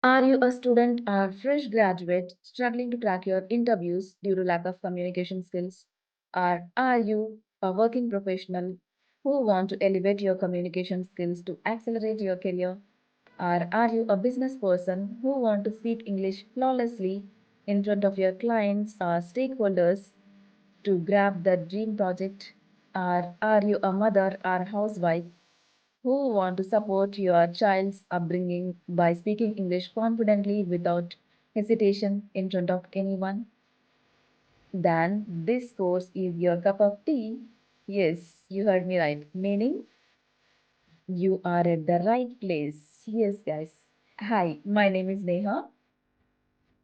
Are you a student or fresh graduate struggling to crack your interviews due to lack of communication skills? Or are you a working professional who want to elevate your communication skills to accelerate your career? Or are you a business person who want to speak English flawlessly in front of your clients or stakeholders to grab the dream project? Or are you a mother or housewife who want to support your child's upbringing by speaking English confidently without hesitation in front of anyone? Then this course is your cup of tea. Yes, you heard me right. Meaning you are at the right place. Yes, guys. Hi, my name is Neha,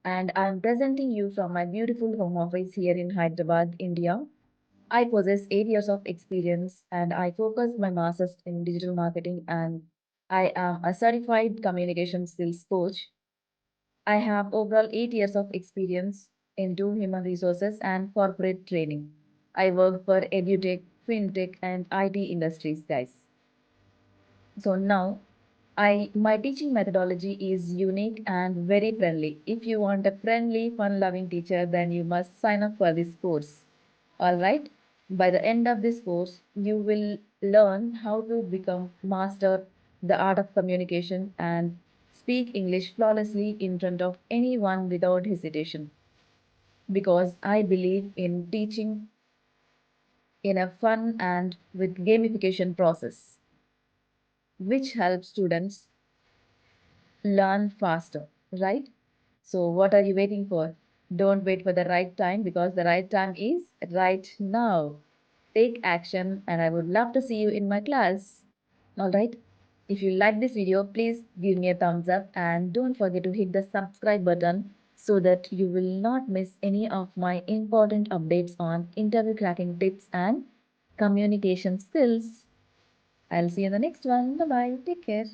and I'm presenting you from my beautiful home office here in Hyderabad, India. I possess 8 years of experience and I focus my master's in digital marketing and I am a certified communication skills coach. I have overall 8 years of experience into human resources and corporate training. I work for edutech, fintech, and IT industries, guys. So now my teaching methodology is unique and very friendly. If you want a friendly, fun-loving teacher, then you must sign up for this course. All right. By the end of this course, you will learn how to become master the art of communication and speak English flawlessly in front of anyone without hesitation. Because I believe in teaching in a fun and with gamification process, which helps students learn faster, right? So, what are you waiting for? Don't wait for the right time because the right time is right now. Take action, and I would love to see you in my class. All right. If you like this video, please give me a thumbs up and don't forget to hit the subscribe button so that you will not miss any of my important updates on interview cracking tips and communication skills. I'll see you in the next one. Bye bye. Take care.